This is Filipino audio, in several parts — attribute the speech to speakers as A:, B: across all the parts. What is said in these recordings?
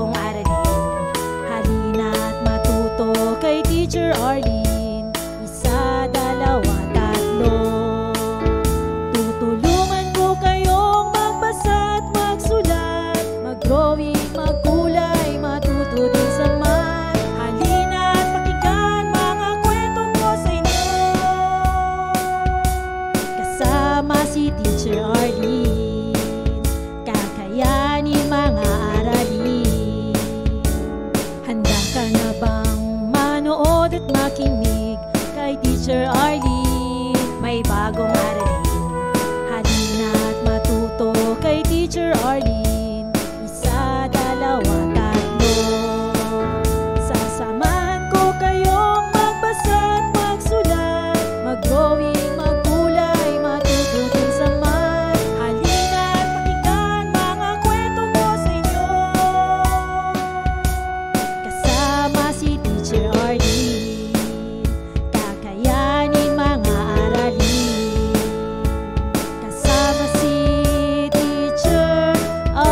A: bagong aralin. Halina't matuto kay Teacher Arlene. Isa, dalawa, tatlo. Tutulungan ko kayong magbasa at magsulat, mag-drawing, magkulay, matuto din sa math. Halina't pakinggan mga kwento ko sa inyo. Kasama si Teacher Arlene, kakayanin mga aralin. Handa ka na bang manood at makinig kay Teacher Arlene? May bagong aralin. Halina't matuto kay Teacher Arlene. Isa, dalawa, tatlo. Sasamahan ko kayong magbasa at magsulat, mag-drawing, magkulay, matuto din sa math. Halina't pakinggan mga kwento ko sa inyo. Kasama si Teacher Arlene, kakayanin mga aralin. Kasama si Teacher Arlene.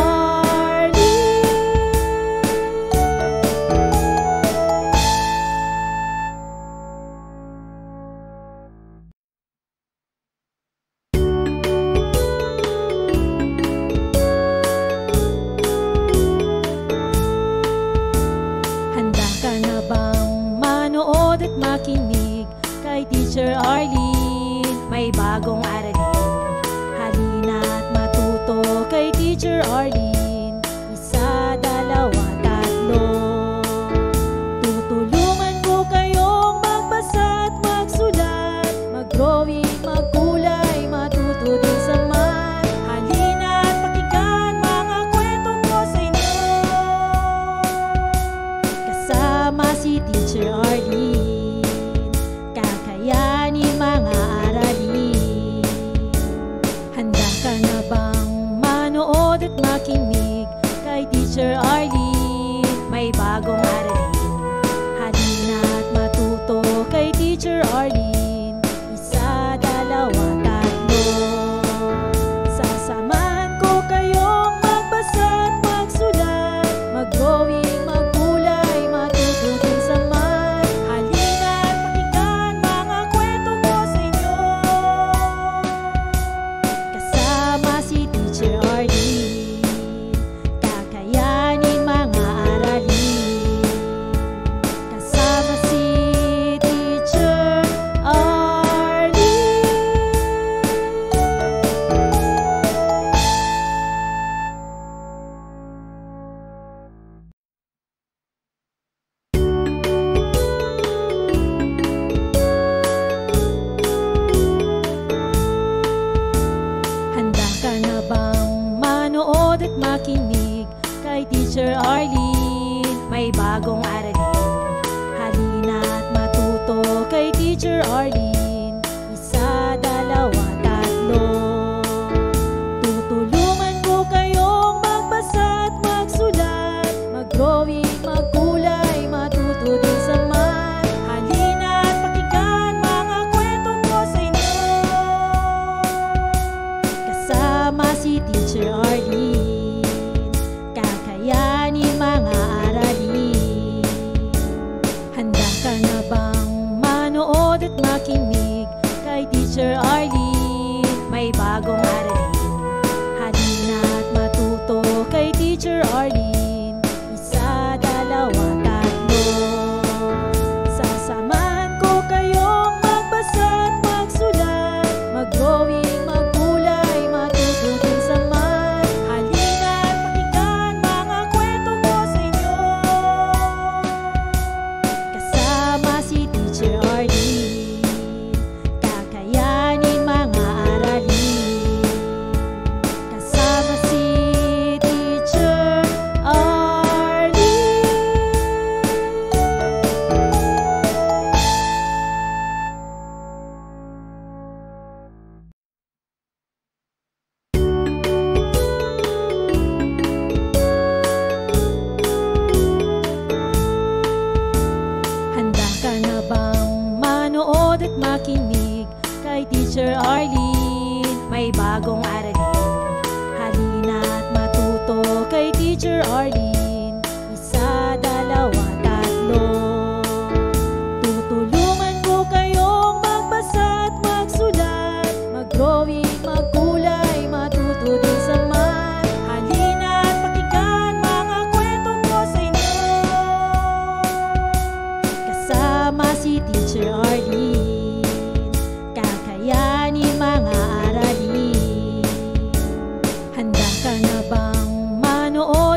A: Handa ka na bang manood at makinig kay Teacher Arlene? May bagong aralin. Halina't matuto kay Teacher Arlene. Isa, dalawa, tatlo. Tutulungan ko kayong magbasa at magsulat, mag-drawing, magkulay, matuto din sa math. Halina't pakinggan mga kwento ko sa inyo. Kasama si Teacher Arlene, kakayanin mga aralin. Handa ka na bang manood at makinig kay Teacher Arlene? May bagong aralin. Halina't matuto kay Teacher Arlene. Isa, dalawa, tatlo. Sasamahan ko kayong magbasa at magsulat, mag-drawing, magkulay, matuto din sa math. Halina't pakinggan mga kwento ko sa inyo. Kasama si Teacher Arlene, kakayanin mga aralin. Kasama si Teacher Arlene. Handa ka na bang manood at makinig kay Teacher Arlene? May bagong aralin. Halina't matuto kay Teacher Arlene. Isa, dalawa, tatlo. Tutulungan ko kayong magbasa at magsulat, mag-drawing, magkulay, matuto din sa math. Halina't pakinggan mga kwento ko sa inyo. Kasama si Teacher Arlene, kakayanin mga aralin. Handa ka na bang manood at makinig kay Teacher Arlene? May bagong aralin. Halina't matuto kay Teacher Arlene. Isa, dalawa, tatlo. Sasamahan ko kayong magbasa at magsulat, mag-drawing, magkulay, matuto din sa math. Halina't pakinggan mga kwento ko sa inyo. Kasama si Teacher Arlene, kakayanin mga aralin. Kasama si Teacher Arlene. Handa ka na bang manood at makinig kay Teacher Arlene? May bagong aralin. Halina't matuto kay Teacher Arlene.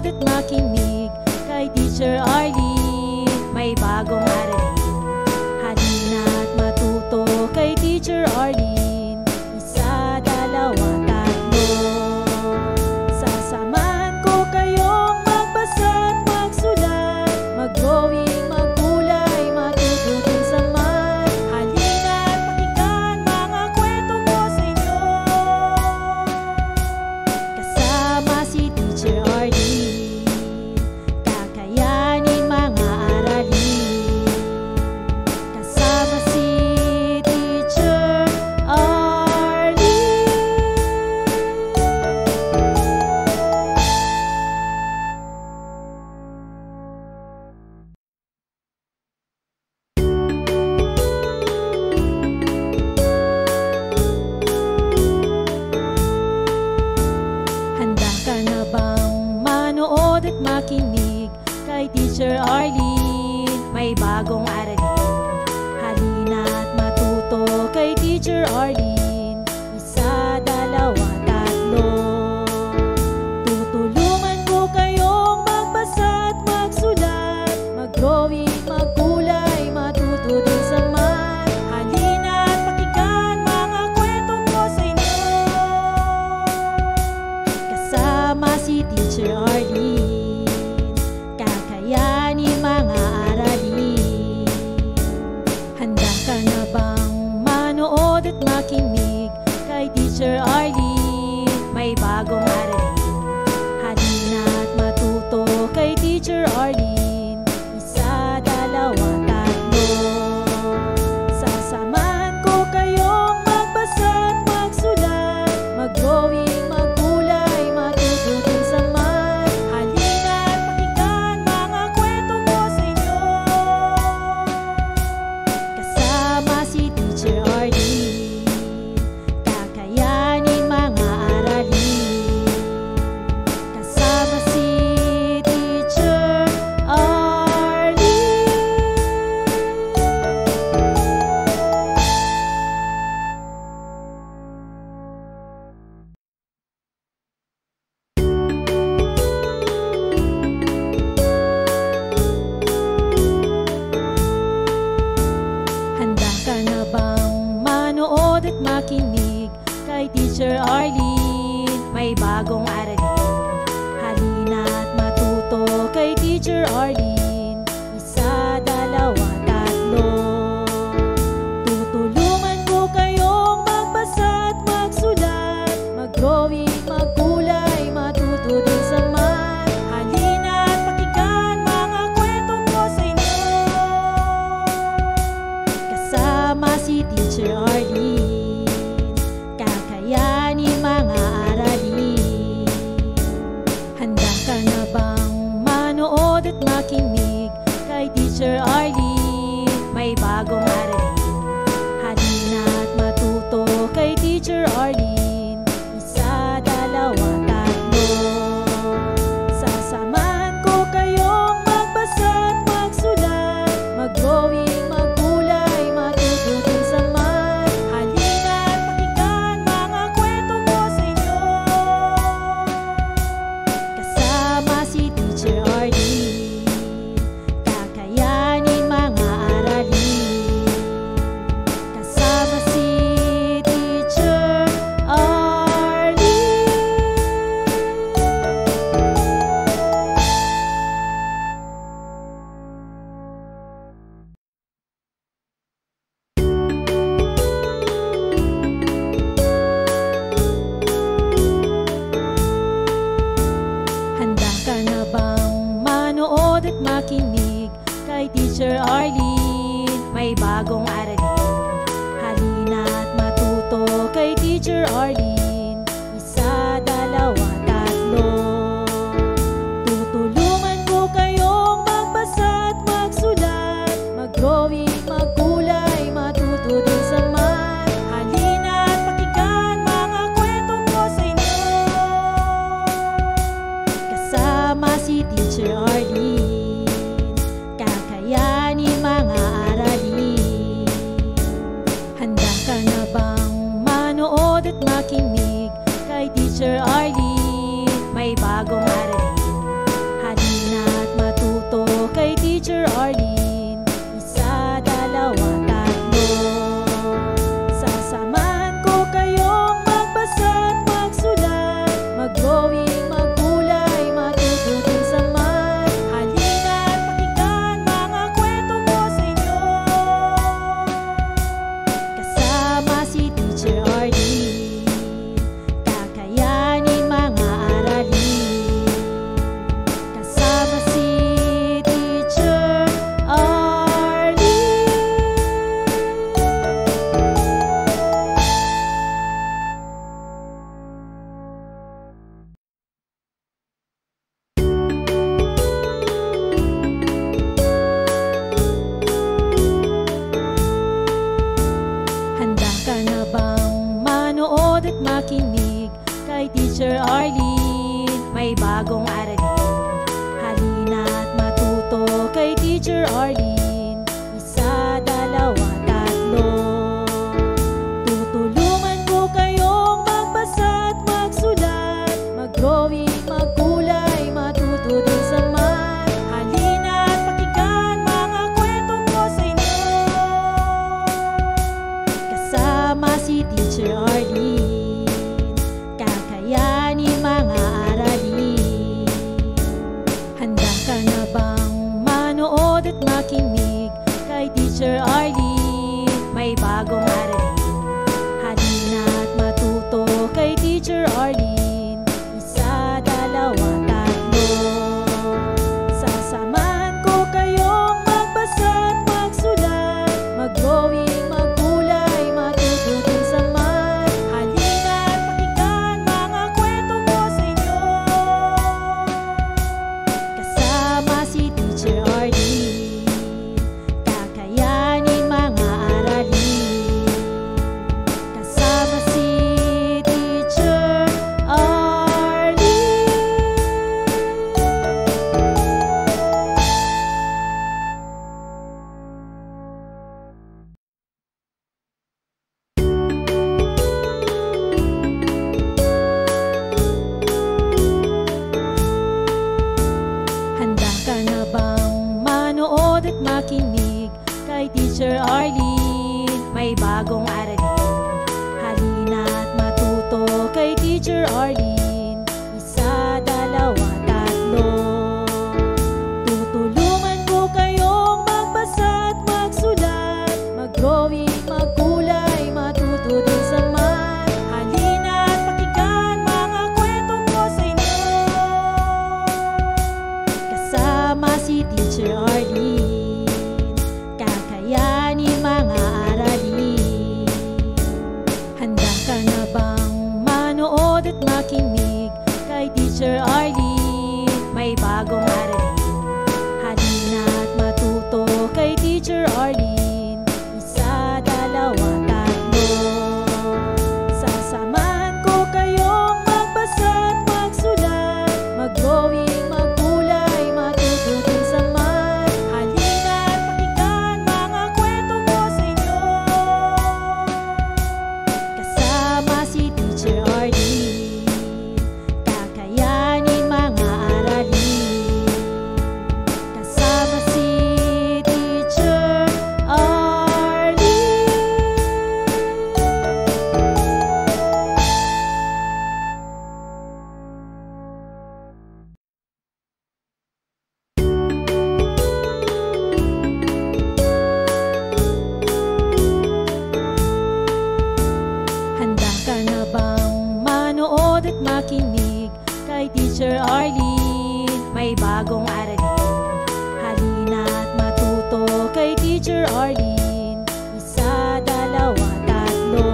A: manood at makinig kay Teacher Arlene. May bagong aralin, halina't matuto kay Teacher Arlene. Isa, dalawa, tatlo. Sasamahan ko kayong magbasa at magsulat, mag-drawing, magkulay, matuto din sa math. Halina't pakinggan mga kwento ko sa inyo, kasama si Teacher Arlene. Kakayanin mga aralin, kasama si Teacher Arlene. Handa ka na bang manood at makinig kay Teacher Arlene? May bagong aralin, halina't matuto kay Teacher Arlene. Isa, dalawa, tatlo. Tutulungan ko kayong magbasa at magsulat, mag-drawing, magkulay, matuto din sa math. Halina't pakinggan mga kwento ko sa inyo, kasama si Teacher Arlene. Kakayanin mga aralin. Handa ka na bang manood at makinig kay Teacher Arlene? May bagong aralin, halina't matuto kay Teacher Arlene. Isa, dalawa, tatlo. Sasamahan ko kayong magbasa at magsulat, mag-drawing, magkulay, matuto din sa math. Halina't pakinggan mga kwento ko sa inyo, kasama si Teacher Arlene. Kakayanin mga aralin, kasama si Teacher Arlene. Handa ka na bang manood at makinig kay Teacher Arlene? May bagong aralin, halina't matuto kay Teacher Arlene. Isa, dalawa, tatlo. Tutulungan ko kayong magbasa at magsulat, mag-drawing, magkulay, matuto din sa math. Halina't pakinggan mga kwento ko sa inyo, kasama si Teacher Arlene. Kakayanin mga aralin. Handa ka na bang manood at makinig kay Teacher Arlene? May bagong aralin, halina't matuto kay Teacher Arlene. Isa, dalawa, tatlo. Sasamahan ko kayong magbasa at magsulat, mag-drawing, magkulay, matuto din sa math. Halina't pakinggan mga kwento ko sa inyo, kasama si Teacher Arlene. Kakayanin mga aralin, kasama si Teacher Arlene. Handa ka na bang manood at makinig kay Teacher Arlene? May bagong aralin, halina't matuto kay Teacher Arlene. Isa, dalawa, tatlo. Tutulungan ko kayong magbasa at magsulat, mag-drawing, magkulay, matuto din sa math. Halina't pakinggan mga kwento ko sa inyo, kasama si Teacher Arlene. Kakayanin mga aralin. Handa ka na bang manood at makinig kay Teacher Arlene? May bagong aralin, may bagong aralin. Halina't matuto kay Teacher Arlene. Isa, dalawa, tatlo. Tutulungan ko kayong magbasa at magsulat, mag-drawing, magkulay, matuto din sa math. Halina't pakinggan mga kwento ko sa inyo. Kasama si Teacher Arlene, kakayanin mga aralin. Handa ka na bang manood at makinig kay Teacher Arlene? May bagong aralin. Halina't matuto kay Teacher Arlene. Isa, dalawa, tatlo. Sasamahan ko kayong magbasa at magsulat, mag-drawing, magkulay, matuto din sa math. Halina't pakinggan mga kwento ko sa inyo. Kasama si Teacher Arlene, kakayanin mga aralin. Kasama si Teacher Arlene. Handa ka na bang manood at makinig kay Teacher Arlene? May bagong aralin. Halina't matuto kay Teacher Arlene. Isa, dalawa, tatlo. Tutulungan ko kayong magbasa at magsulat, mag-drawing, magkulay, matuto din sa math. Halina't pakinggan mga kwento ko sa inyo. Kasama si Teacher Arlene, kakayanin mga aralin. Handa ka na bang manood at makinig kay Teacher Arlene? May bagong aralin. Halina't matuto kay Teacher Arlene. Isa, dalawa, tatlo. Sasamahan ko kayong magbasa at magsulat, mag-drawing, magkulay, matuto din sa math. Halina't pakinggan mga kwento ko sa inyo. Kasama si Teacher Arlene, kakayanin mga aralin. Kasama si Teacher Arlene. Handa ka na bang manood at makinig kay Teacher Arlene? May bagong aralin. Halina't matuto kay Teacher Arlene. Isa, dalawa, tatlo.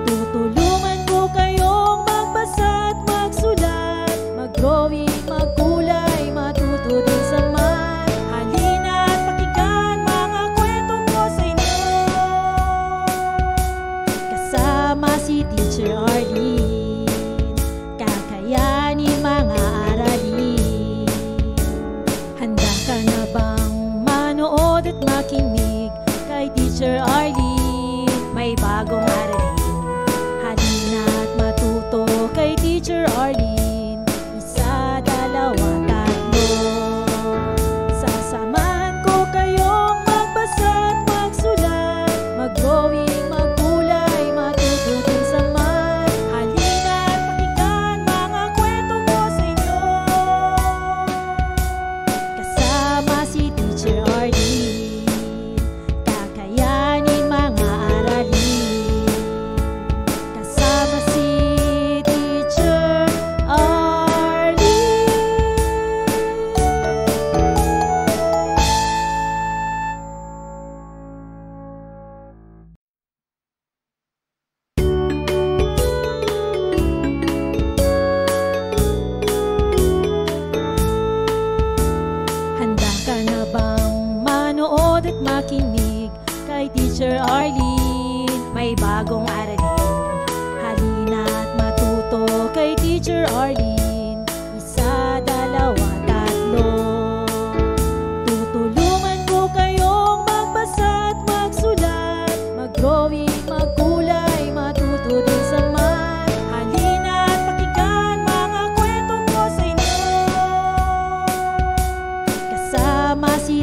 A: Tutulungan ko kayong magbasa at magsulat, mag-drawing, magkulay, matuto din sa math. Halina't pakinggan mga kwento ko sa inyo. Kasama si Teacher Arlene, kakayanin mga aralin. Handa ka na bang manood at makinig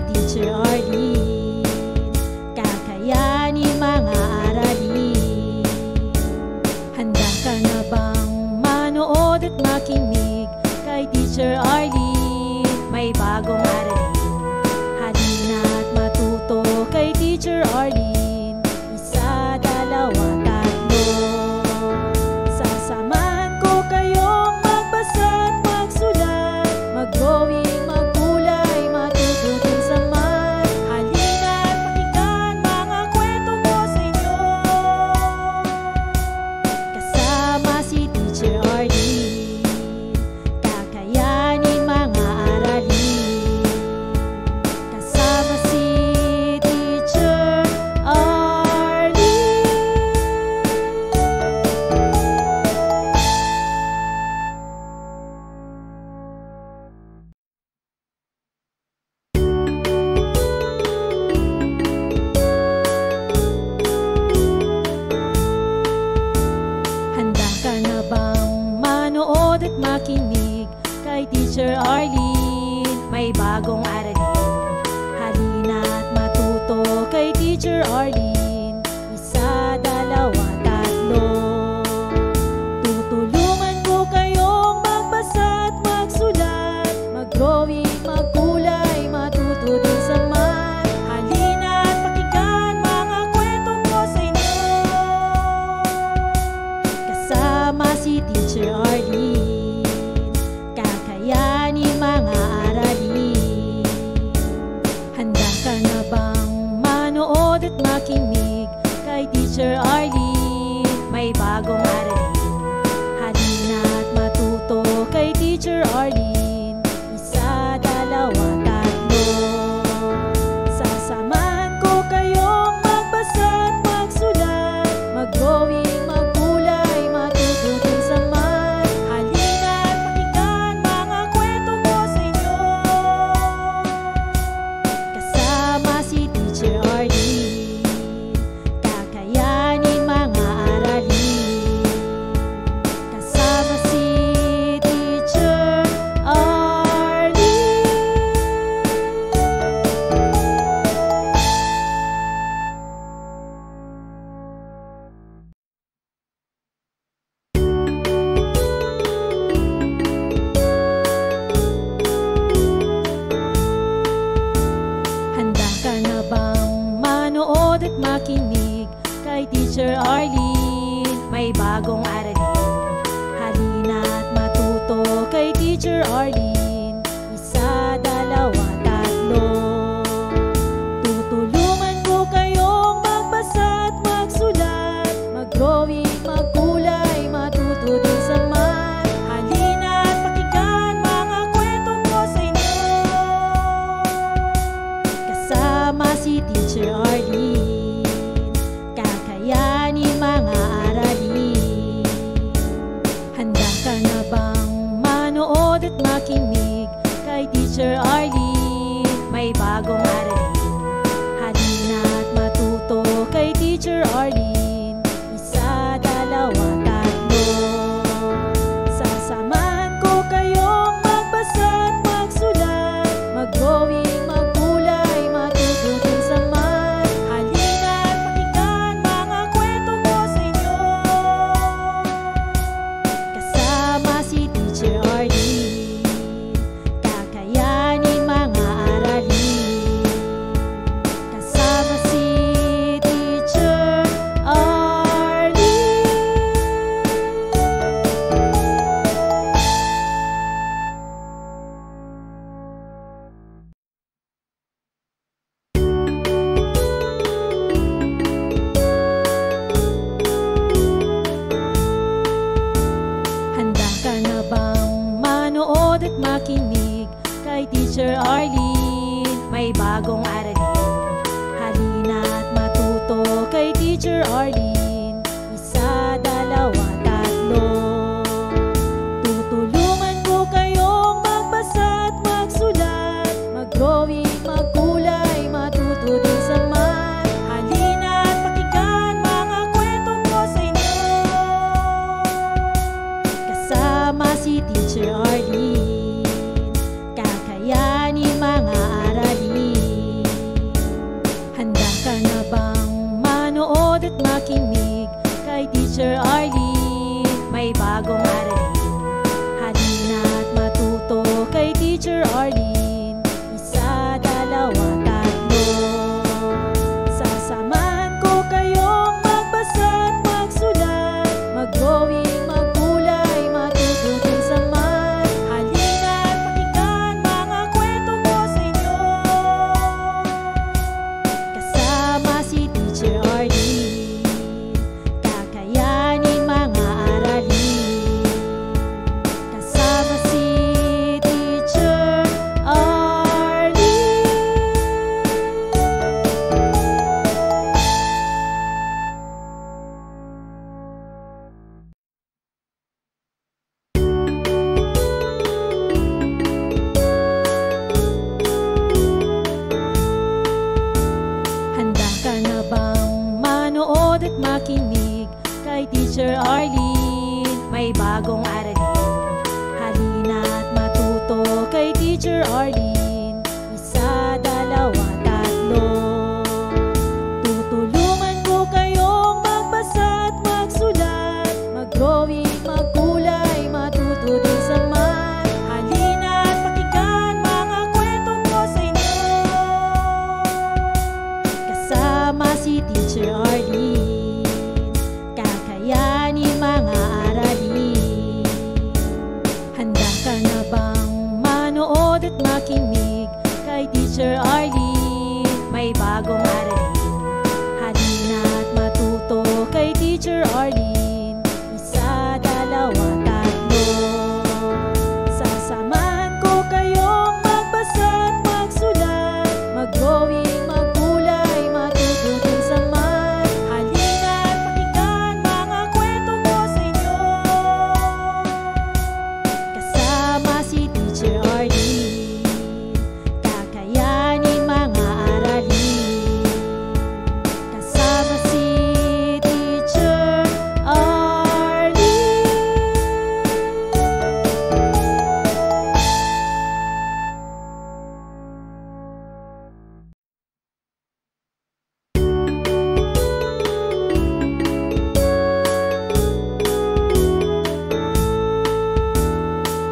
A: Teacher Arlene. Kakayanin mga aralin. Handa ka na bang manood at makinig kay Teacher Arlene? May bagong aralin. Halina at matuto kay Teacher Arlene. Isa, dalawa, tatlo. Sasamahan ko kayong magbasa at magsulat, mag-drawing, magkulay, matututin sa math. Halina at pakinggan mga kwento ko sa inyo. Kasama si Teacher Arlene. Kakayanin mga aralin. Kasama si Teacher Arlene. Handa ka na bang manood at makinig kay Teacher Arlene? May bagong aralin. Halina at matuto kay Teacher Arlene. Isa, dalawa, tatlo. Tutulungan ko kayong magbasa at magsulat, mag-drawing, magkulay, matututin sa math. Halina at pakinggan mga kwento ko sa inyo. Kasama si Teacher Arlene. Kakayanin mga aralin. Handa ka na bang manood at makinig kay Teacher Arlene? May bagong aralin. Halina at matuto kay Teacher Arlene. Isa, dalawa, tatlo. Sasamahan ko kayong magbasa at magsulat, mag-drawing, magkulay, matututin sa math. Halina at pakinggan mga kwento ko sa inyo. Kasama si Teacher Arlene. Kakayanin mga aralin. Kasama si Teacher Arlene. Handa ka na bang manood at makinig kay Teacher Arlene? May bagong aralin. Halina at matuto kay Teacher Arlene. Isa, dalawa, tatlo. Tutulungan ko kayong magbasa at magsulat, mag-drawing, magkulay, matututin sa math. Halina at pakinggan mga kwento ko sa inyo. Kasama si Teacher Arlene. Kakayanin mga aralin. Handa ka na bang manood at makinig kay Teacher Arlene? May bagong aralin. Halina at matuto kay Teacher Arlene. Isa, dalawa, tatlo. Sasamahan ko kayong magbasa at magsulat, mag-drawing, magkulay, matututin sa math. Halina at pakinggan mga kwento ko sa inyo. Kasama si Teacher Arlene. Kakayanin mga aralin. Kasama si Teacher Arlene. Handa ka na bang manood at makinig kay Teacher Arlene? May bagong aralin. Halina at matuto kay Teacher Arlene. Isa, dalawa, tatlo. Tutulungan ko kayong magbasa at magsulat, mag-drawing, magkulay, matututin sa math. Halina at pakinggan mga kwento ko sa inyo. Kasama si Teacher Arlene. Kakayanin mga aralin. Teacher Arlene. Isa, dalawa, tatlo. Sasamahan ko kayong magbasa at magsulat, mag-drawing, magkulay, matuto din sa math. Halina't pakinggan mga kwento ko sa inyo. Kasama si Teacher Arlene, kakayanin mga aralin. Kasama si Teacher Arlene. Handa ka na bang manood at makinig kay Teacher Arlene? May bagong aralin. Halina't matuto kay Teacher Arlene. Isa, dalawa, tatlo. Tutulungan ko kayong magbasa at magsulat, mag-drawing, magkulay, matuto din sa math. Halina't pakinggan mga kwento ko sa inyo. Kasama si Teacher Arlene, kakayanin mga aralin. Handa ka na bang manood at makinig kay Teacher Arlene? May bagong aralin. Halina't matuto kay Teacher Arlene. Isa, dalawa, tatlo. Sasamahan ko kayong magbasa at magsulat, mag-drawing, magkulay, matuto din sa math. Halina't pakinggan mga kwento ko sa inyo. Kasama si Teacher Arlene, kakayanin mga aralin. Kasama si Teacher Arlene.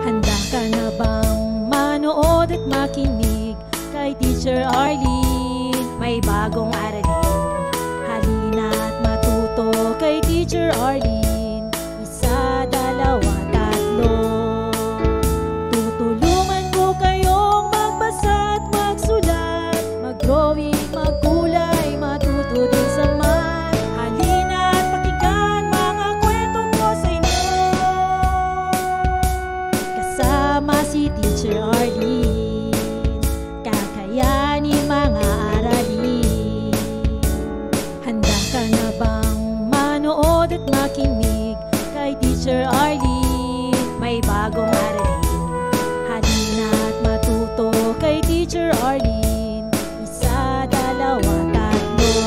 A: Handa ka na bang manood at makinig kay Teacher Arlene? May bagong aralin. Halina't matuto kay Teacher Arlene. Isa, dalawa, tatlo. Tutulungan ko kayong magbasa at magsulat, mag-drawing, magkulay, matuto din sa math. Halina't pakinggan mga kwento ko sa inyo. Kasama si Teacher Arlene, kakayanin mga aralin. Handa ka na bang manood at makinig kay Teacher Arlene? May bagong aralin. Halina't matuto kay Teacher Arlene. Isa, dalawa, tatlo.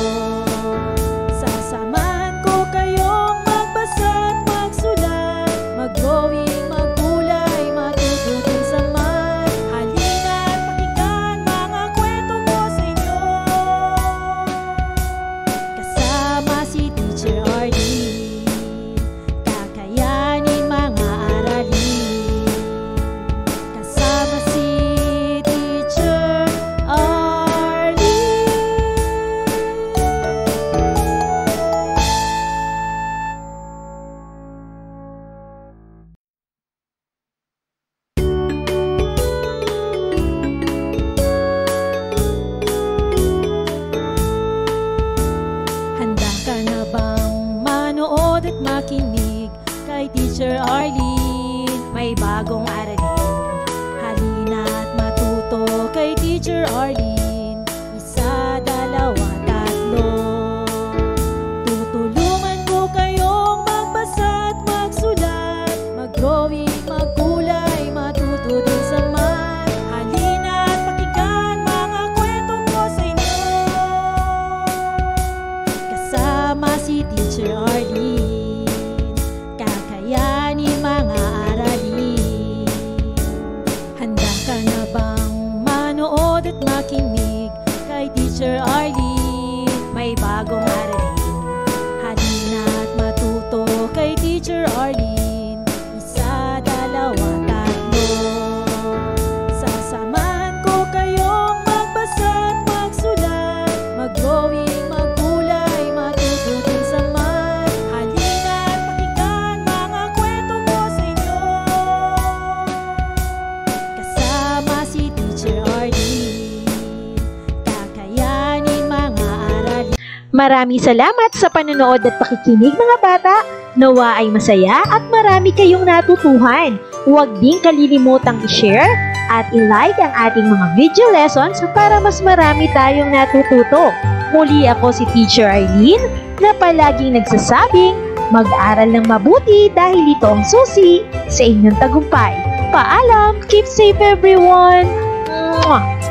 A: Sasamahan ko kayong magbasa at magsulat, mag-drawing, magkulay, matuto din sa math. Halina't Maraming salamat sa panonood at pakikinig mga bata. Nawa ay masaya at marami kayong natutuhan. Huwag din kalilimutang i-share at i-like ang ating mga video lessons para mas marami tayong natututo. Muli ako si Teacher Arlene na palaging nagsasabing mag-aral ng mabuti dahil ito ang susi sa inyong tagumpay. Paalam! Keep safe everyone!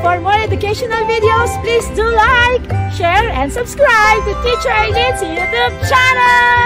A: For more educational videos, please do like, share, and subscribe to Teacher Arlene's YouTube channel!